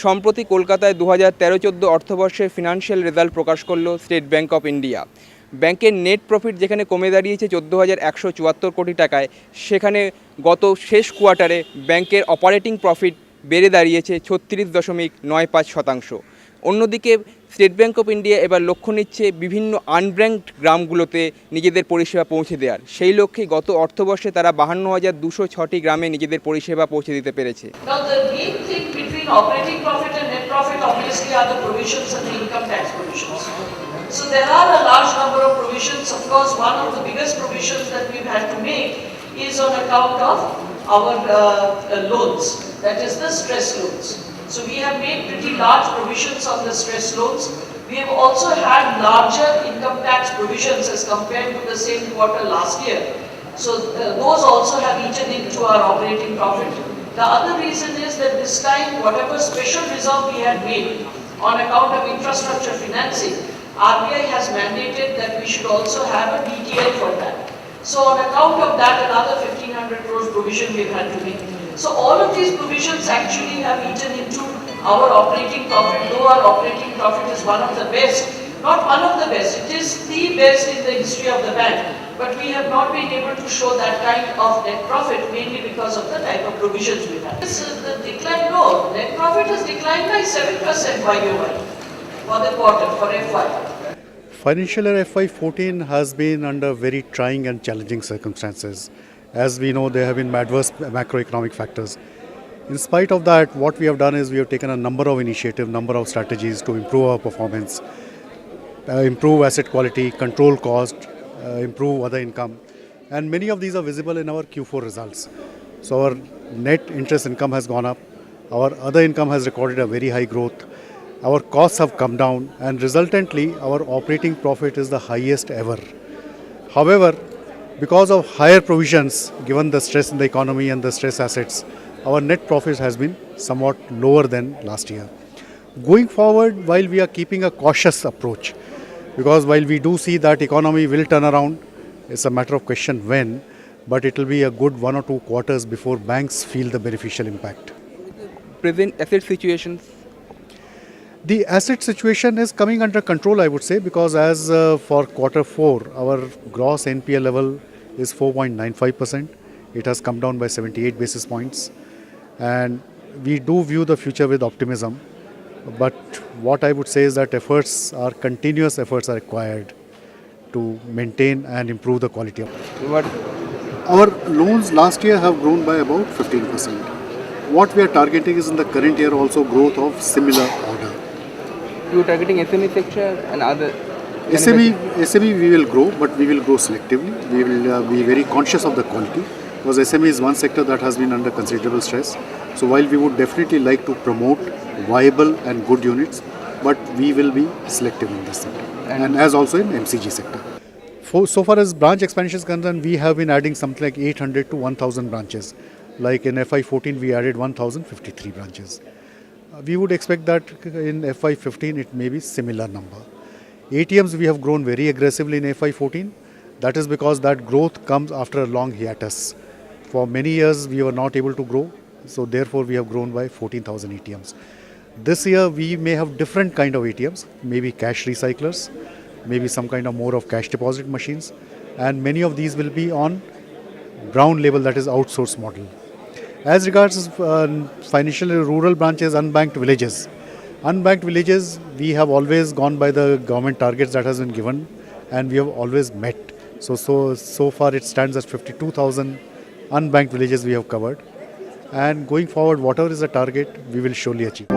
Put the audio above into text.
সম্প্রতি কলকাতায় 2013-14 অর্থবর্ষের financial result প্রকাশ করল স্টেট ব্যাঙ্ক অফ ইন্ডিয়া। ব্যাংকের নেট প্রফিট যেখানে কমে দাঁড়িয়েছে 14,174 কোটি টাকায়, সেখানে গত শেষ কোয়ার্টারে ব্যাংকের অপারেটিং প্রফিট বেড়ে দাঁড়িয়েছে 36.95%। অন্যদিকে স্টেট ব্যাঙ্ক অফ ইন্ডিয়া এবার লক্ষ্য নিচ্ছে বিভিন্ন আনব্যাঙ্কড গ্রামগুলোতে নিজেদের পরিষেবা পৌঁছে দেওয়ার। সেই লক্ষ্যে গত অর্থবর্ষে তারা 52,206টি গ্রামে নিজেদের পরিষেবা পৌঁছে দিতে পেরেছে। Operating profit and net profit obviously are the provisions and the income tax provisions. So there are a large number of provisions. Of course, one of the biggest provisions that we've had to make is on account of our loans, that is the stress loans. So we have made pretty large provisions on the stress loans. We have also had larger income tax provisions as compared to the same quarter last year. So those also have eaten into our operating profit. The other reason is that this time, whatever special reserve we had made on account of infrastructure financing, RBI has mandated that we should also have a DTL for that. So on account of that, another 1,500 crores provision we've had to make. So all of these provisions actually have eaten into our operating profit, though our operating profit is one of the best. Not one of the best, it is the best in the history of the bank. But we have not been able to show that kind of net profit, mainly because of the type of provisions we have. The decline, no, net profit has declined by 7% YoY for the quarter, for FY. Financial year FY14 has been under very trying and challenging circumstances. As we know, there have been adverse macroeconomic factors. In spite of that, what we have done is we have taken a number of initiatives, number of strategies to improve our performance, improve asset quality, control cost, improve other income, and many of these are visible in our Q4 results. So our net interest income has gone up, our other income has recorded a very high growth, our costs have come down, and resultantly our operating profit is the highest ever. However, because of higher provisions given the stress in the economy and the stress assets, our net profit has been somewhat lower than last year. Going forward, while we are keeping a cautious approach, because while we do see that economy will turn around, it's a matter of question when, but it will be a good 1 or 2 quarters before banks feel the beneficial impact. Present asset situations. The asset situation is coming under control, I would say, because as for quarter 4, our gross NPL level is 4.95%. It has come down by 78 basis points, and we do view the future with optimism. But what I would say is that continuous efforts are required to maintain and improve the quality of What our loans last year have grown by about 15%. What we are targeting is in the current year also growth of similar order. you are targeting SME sector and other? SME we will grow, but we will grow selectively. We will be very conscious of the quality, because SME is one sector that has been under considerable stress. So while we would definitely like to promote viable and good units, but we will be selective in this sector, and as also in MCG sector. So far as branch expansion is concerned, we have been adding something like 800 to 1,000 branches. Like in FY14, we added 1,053 branches. We would expect that in FY15 it may be similar number. ATMs we have grown very aggressively in FY14. That is because that growth comes after a long hiatus. For many years we were not able to grow, so therefore we have grown by 14,000 ATMs. This year we may have different kind of ATMs, maybe cash recyclers, maybe some kind of more of cash deposit machines, and many of these will be on brown label, that is outsource model. As regards financial rural branches, unbanked villages, we have always gone by the government targets that has been given, and we have always met. So far it stands at 52,000 unbanked villages we have covered, and going forward whatever is the target we will surely achieve.